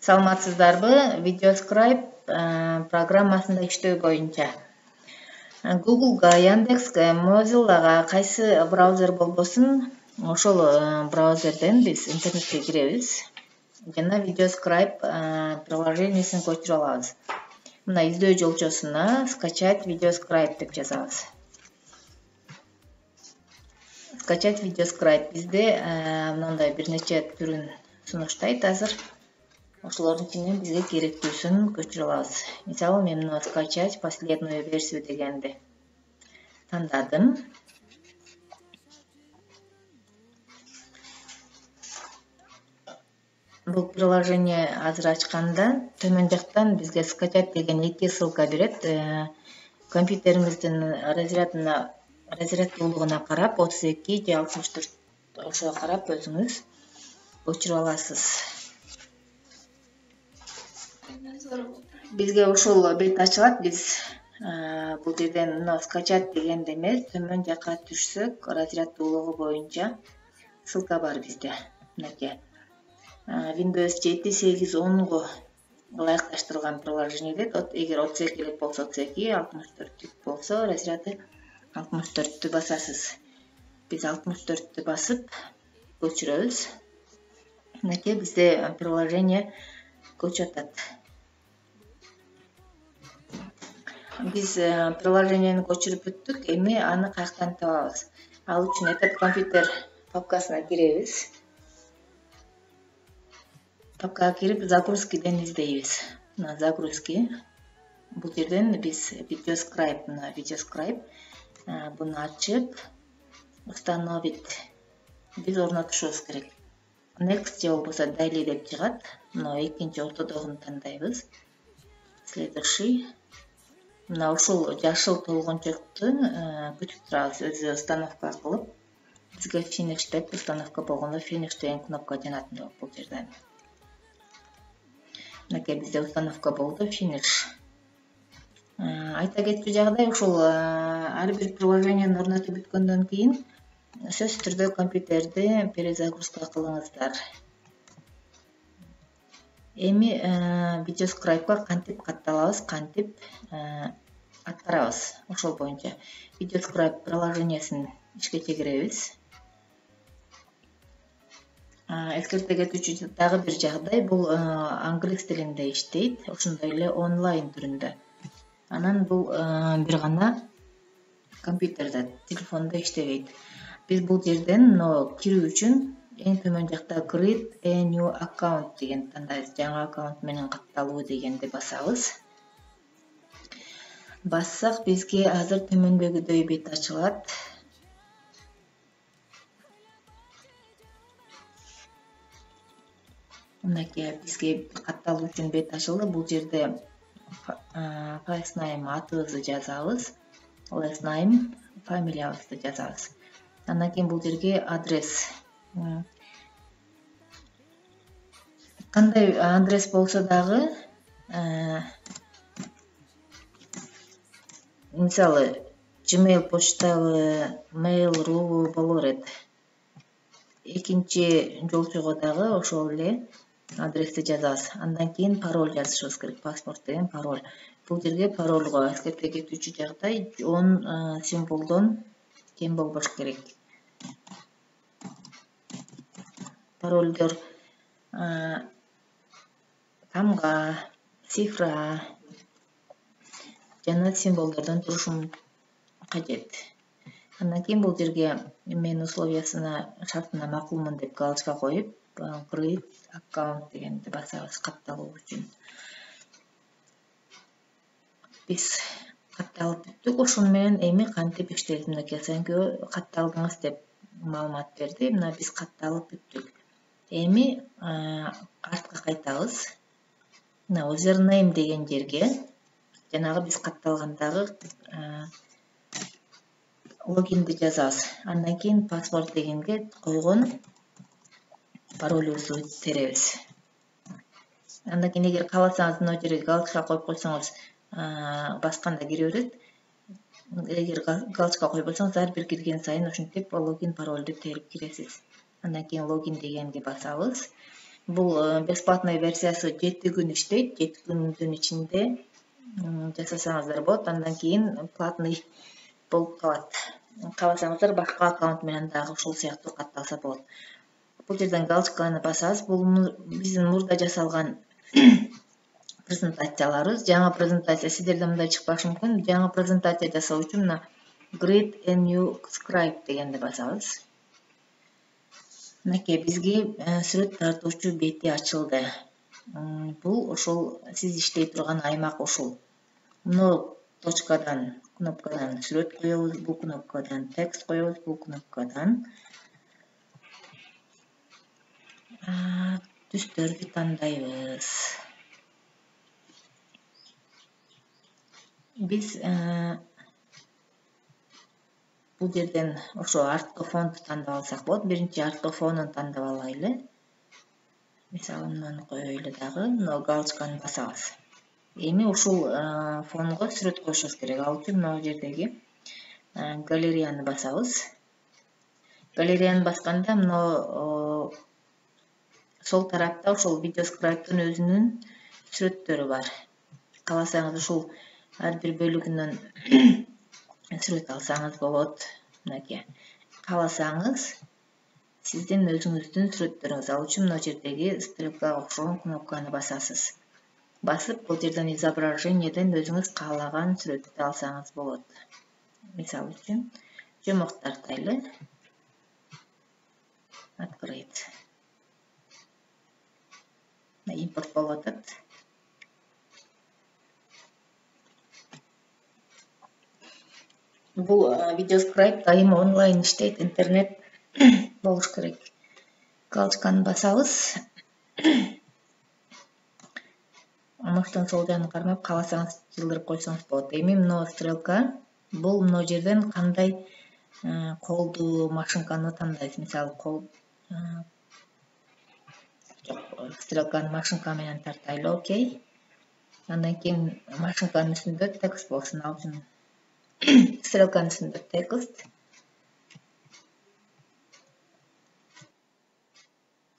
Саламатсыздарбы? Videoscribe программасында иштөө боюнча Google'га, Яндекске, Mozilla'га кайсы браузер болбосун, ошол браузерден биз интернетке киребиз жана Videoscribe приложениесин көчүрүп алабыз. Мына издөө жолчосуна скачать Videoscribe деп жазабыз. Скачать Videoscribe бизде мындай бир нече түрүн сунуштайт азыр. Ошолордун ичинен бизге керектүүсүн көчүрүп алабыз. Мисалы, мен мына скачать последнюю версию дегенди тандадым. Бул приложение азыр ачканда төмөн жактан бизге скачать деген эки ссылка берет. Компьютериңиздин разряддуулугуна карап 32 же 64 ошого карап өзүңүз көчүрүп аласыз. Бизге ошол бет ачылат. Биз бул жерден мына скачать дегенде эмес, төмөн жакка түшсөк, разряддуулугу боюнча ссылка бар бизде. Мынакей Windows 7, 8, 10го ылайыкташтырылган приложение дейт. Эгер 32 болсо 32, 64 болсо разряды 64-тү басасыз. Биз 64-тү басып көчүрөбүз. Мынакей бизде приложение көчүп атат. Биз приложениени көчүрүп бүттүк. Эми аны каяктан табабыз? Ал үчүн этот компьютер папкасына киребиз. Папкага кирип загрузкиден издейбиз. Мына загрузки. Бул жерден биз Videoscribe буну ачып установить биз орнотушубуз керек. Next же болбосо Daily деп чыгат. Мына экинчи ортодогуну тандайбыз. Следующий. Мына ушул жашыл толгончокту күтүп турабыз. Өзү установка кылып, бизге finish деп установка болгондо finish деген кнопка жанат бул жерден. Мынакей бизде установка болду, finish. Айта кетчү жагдай, ушул ар бир приложениени орнотуп бүткөндөн кийин сөзсүз түрдө компьютерди перезагрузка кылыңыздар. Эми Videoscribe'га кантип катталабыз, кантип аткарабыз, ошол боюнча Videoscribe приложениесин ишке чегиребиз. Эскерте кетүүчү дагы бир жагдай, бул англис тилинде иштейт, ошондой эле онлайн түрүндө. Анан бул бир гана компьютерде, телефондо иштебейт. Биз бул жерден кирүү үчүн эң төмөн жакта create a new account деген тандайбыз. Жаңы аккаунт менен катталуу дегенди басабыз. Бассак бизге азыр төмөндөгүдөй бет ачылат. Мынакей бизге катталуу үчүн бет ачылды. Бул жерде first name атыбызды жазабыз. Last name фамилиябызды жазабыз. Андан кийин бул жерге адрес. Кандай адрес болсо дагы, мисалы, Gmail почтабы, Mail.ru боло берет. Экинчи жолчого дагы ошол эле адрести жазабыз. Андан кийин пароль жазышыбыз керек, паспорт деген пароль. Бул жерге парольго эскерте кетүүчү жагдай 10 символдон кем болбош керек. Парольдор тамга, цифра жана символдордон турушу кажет. Андан кийин бул жерге мен условиясына, шартына макулмун деп галочка коюп, create account дегенди басабыз катталуу үчүн. Биз катталып бүттүк. Ошону менен эми кантип иштейт? Мынакей сенкөө катталдыңыз деп маалымат берди. Мына биз катталып бүттүк. Эми артка кайтабыз. Мына username деген жерге жанагы биз катталгандагы логинди жазабыз. Андан кийин паспорт дегенге койгон паролубузду теребиз. Андан кийин эгер кааласаңыз мына жерге галочка коюп койсоңуз, басканда кире берет. Эгер галочка койбосоңуз, ар бир кирген сайын ошентип логин паролду терип киресиз. Андан кийин логин дегенге басабыз. Бұл бесплатный версиясы 7 күн іштейді, 7 күндің ішінде жасасаңыздар болады, андан кейін платный болып қалады. Қаласаңыздар башқа аккаунт менен дагы ушул сыяктуу катталса болот. Бул жерден галочканы басасыз. Бул биздин мурда жасалган презентацияларыбыз. Жаңа презентация сиздерде мындай чыкпашы мүмкүн. Жаңа презентация жасоо үчүн мына Create a new scribe дегенди басабыз. Мынакей бизге сүрөт тартуучу бети ачылды. Бул ошол сиз иштей турган аймак ушул. Мына точкадан, кнопкадан сүрөт коебуз, бул кнопкадан текст коебуз, бул кнопкадан түстөрдү тандайбыз. Биз бул жерден ошо арткы фонду тандап алсак болот. Биринчи арткы фонун тандап алайлы. Мисалы мынаны коелу дагы, мына галочканы басабыз. Эми ушул фонго сүрөт коюшубуз керек. Ал үчүн мына жердеги галереяны басабыз. Галереяны басканда мына сол тарапта ошол видеоскрайптын өзүнүн сүрөттөрү бар. Кааласаңыз ушул ар бир бөлүгүнөн сүрөт алсаңыз болот. Мынакей. Кааласаңыз сиздин өзүңүздүн сүрөттөрүңүз. Ал үчүн мына жердеги стрелкага окшогон кнопканы басасыз. Басып, бул жерден изображениеден өзүңүз каалаган сүрөттү алсаңыз болот. Мисалы үчүн жомок тартайлы. Открыть. Импорт болуп атат. Бул видеоскрайп дайым онлайн иштейт, интернет болуш керек. Галочканы басабыз. Мыштын сол жагын кармап кааласаңыз жылдырып койсоңуз болот. Эми мына стрелка, бул мына жерден кандай колду машинканы тандайсыз. Мисалы кол стрелканы машинка менен тартайлы, окей. Андан кийин машинканын үстүндө текст болсун, ал үчүн стрелканын үстүндө текст.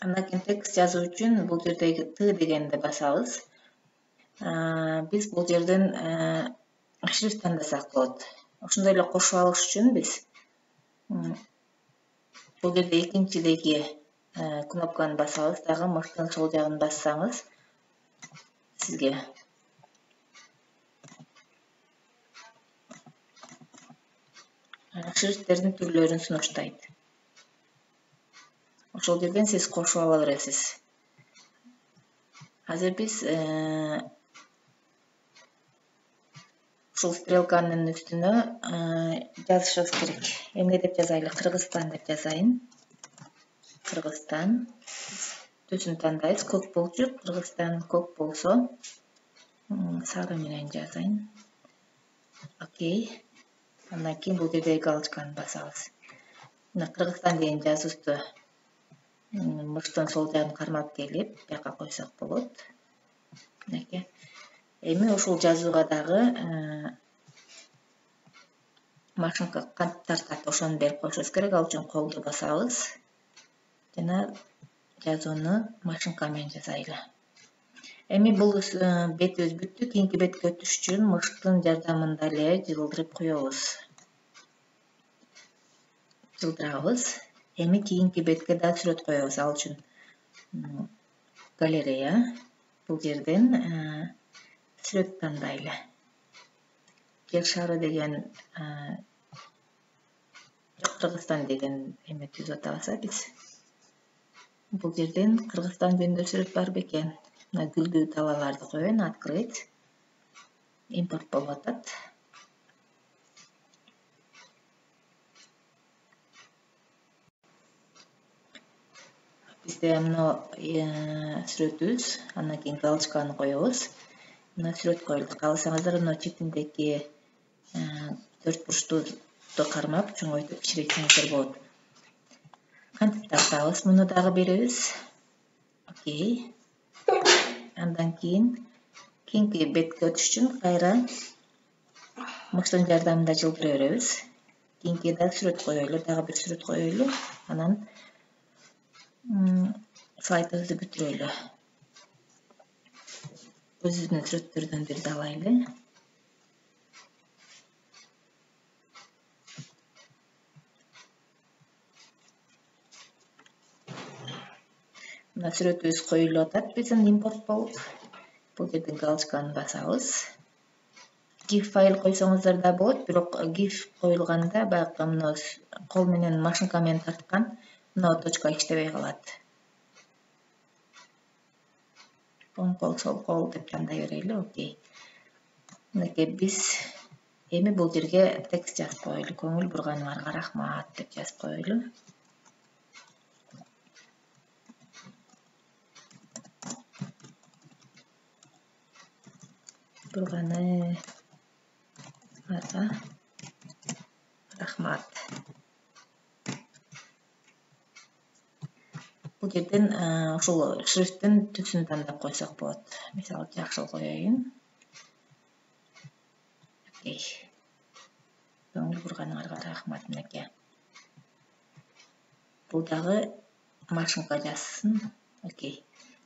Андан кийин текст жазуу үчүн бул жердеги Т дегенди басабыз. Биз бул жерден шрифт тандасак болот. Ошондой эле кошуп алыш үчүн биз бул жерде экинчидеги кнопканы басабыз. Дагы мыштын сол жагын бассаңыз сизге шрифттердин түрлөрүн сунуштайт. Ошол жерден сиз кошуп ала бересиз. Азыр биз ушул стрелканын үстүнө жазышыбыз керек. Эмне деп жазайлы? Кыргызстан деп жазайын. Кыргызстан. Түсүн тандайбыз. Көк болчу, Кыргызстан көк болсо, сары менен жазайын. Окей. Андан кийин бул жердеги галочканы басабыз. Мына Кыргызстан деген жазуусу мыштын сол жагын кармап келип, бияка койсок болот. Мынакей. Эми ушул жазууга дагы машинка кантип тартат, ошону берип коюшубуз керек. Ал үчүн колду басабыз. Жана жазууну машинка менен жазайлы. Эми бул бетибиз бүттү. Кийинки бетке өтүш үчүн мыштын жардамында эле жылдырып коебуз. Жылдырабыз. Эми кийинки бетке да сүрөт коебуз. Ал үчүн галерея. Бул жерден сүрөт тандайлы. Жер шары деген Кыргызстан деген эме түзүп атабыз биз. Бул жерден Кыргызстан жөнүндө сүрөт бар бекен. Мына гүлдүү талааларды коеюн, открыть. Импорт болуп атат. Бизде мына сүрөтүбүз, андан кийин галочканы коебуз. Мына сүрөт коюлду. Кааласаңыздар мына четиндеги 4 бурчту кармап чоңойтуп кичирейтсеңиздер болот. Кантип тартабыз? Муну дагы беребиз. Окей. Андан кийин кийинки бетке өтүш үчүн кайра мыштын жардамында жылдыра беребиз. Кийинки да сүрөт коелу, дагы бир сүрөт коелу. Анан слайдыбызды бүтүрөлү. Өзүбүздүн сүрөттөрдөн бирди алайлы. Мына сүрөтүбүз коюлуп атат биздин импорт болуп. Бул жерден галочканы басабыз. GIF файл койсоңуздар да болот, бирок GIF коюлганда баягы мына кол менен машинка менен тарткан мына точка иштебей калат. Оң кол, сол кол деп тандай берели, окей. Мынакей биз эми бул жерге текст жазып коелу. Көңүл бурганыңарга рахмат деп жазып коелу. Бурганы рахмат. Бул жерден ушул шрифттин түсүн тандап койсок болот. Мисалы, жакшыл коеюн. Окей. Көңүл бурганыңарга рахмат мынакей. Бул дагы машинка жазсын. Окей.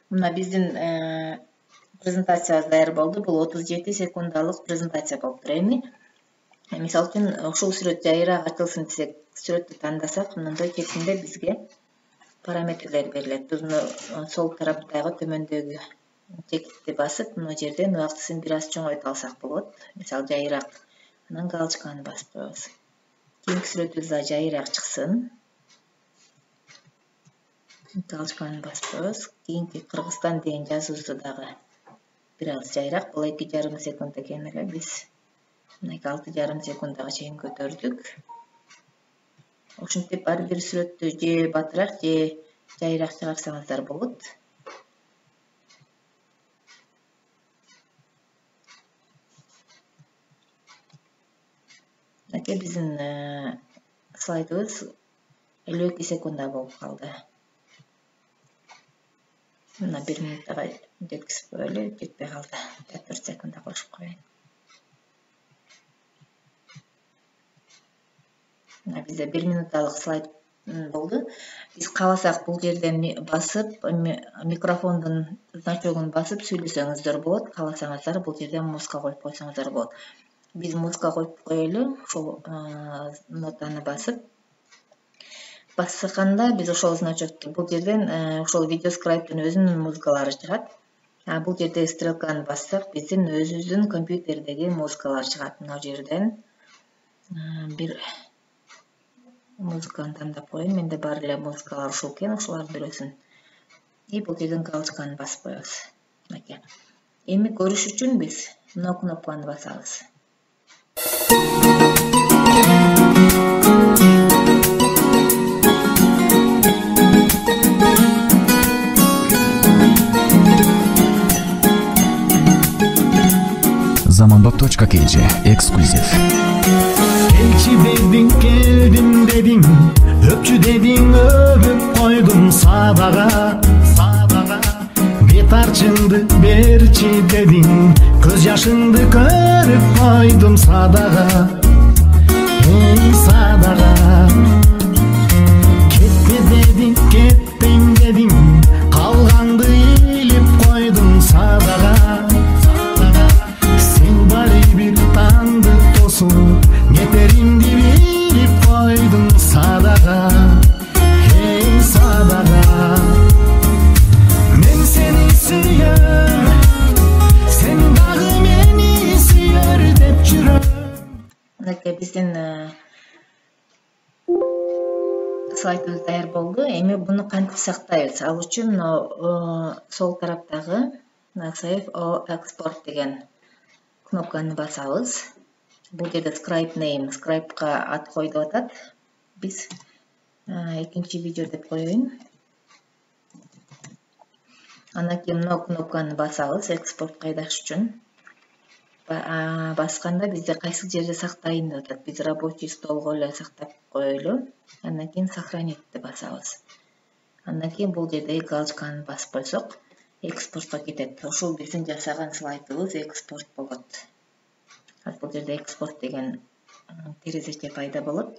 Мына биздин презентациябыз даяр болду. Бул 37 секундалык презентация болуп тур. Эми мисалы үчүн ушул сүрөт жайыраак ачылсын десек, сүрөттү тандасак, мындай четинде бизге параметрлер берилет. Биз сол тараптагы төмөндөгү чекитти басып, мына жерден убактысын бир аз чоңойто алсак болот. Мисалы, жайыраак. Анан галочканы басып коебуз. Кийинки сүрөтүбүз да жайыраак чыксын. Галочканы басып коебуз. Кийинки Кыргызстан деген жазуубузду дагы бир аз жайыраак. Бул 2,5 секунд экен эле. Биз мына 6,5 секундага чейин көтөрдүк. Ошентип ар бир сүрөттү же батыраак, же жайыраак чыгарсаңыздар болот. Мынакей биздин слайдыбыз 52 секунда болуп калды. Мына 1 минуттага жеткизип коелу, жетпей калды. 4 секунда кошуп коеюн. Мына бизде 1 минутталык слайд болду. Биз кааласак бул жерден басып, микрофондун значогун басып сүйлөсөңүздөр болот. Кааласаңыздар бул жерден музыка коюп койсоңуздар болот. Биз музыка коюп коелу. Ошол нотаны басып бассаканда биз ошол значокты бул жерден ошол видеоскрайптын өзүнүн музыкалары чыгат. Бул жерде стрелканы бассак, биздин өзүбүздүн компьютердеги музыкалар чыгат. Мына жерден бир музыканы тандап коеюн. Менде бар эле музыкалар ушул экен, ушулардын бирөөсүн. И бул жерден галочканы басып коебуз. Мынакей. Эми көрүш үчүн биз мына кнопканы басабыз. Zamanbop.kj эксклюзив. Elçi dedin, geldim dedin, öpçü dedin, öpüp koydum sadağa. Betarçındı berçi dedin, göz yaşındı körüp koydum sadağa. Ey sadağa. Ketme dedin, kettin dedin, kalgandı ilip koydum sadağa. Sen bari bir tanıdık tosun, yeterimdi bilip koydum sadağa. Hey sadağa. Men seni suyar, sen dağı meni suyar dep жүрөм. Мынакей биздин слайдыбыз даяр болду. Эми буну кантип сактайбыз? Ал үчүн сол тараптагы Save or Export деген кнопканы басабыз. Бул жерде Scribe name, Scribe'га ат кой деп атат. Биз экинчи видео деп коеюн. Андан кийин мына кнопканы басабыз, экспорт кайдаш үчүн. Басканда бизде кайсы жерде сактайын деп атат. Биз рабочий столго эле сактап коелу. Андан кийин сохранитти басабыз. Андан кийин бул жерде галочканы басып койсок, экспортко кетет. Ушул биздин жасаган слайдыбыз экспорт болот. Бул жерде экспорт деген терезече пайда болот.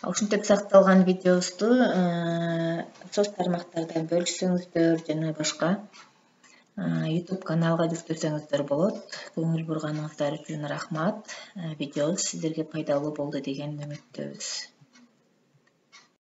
Ушинтип сакталган видеобузду соц тармактарда бөлүшсөңүздөр жана башка YouTube каналга жүктөсөңүздөр болот. Көңүл бурганыңыздар үчүн рахмат. Видеобуз сиздерге пайдалуу болду деген үмүттөбүз.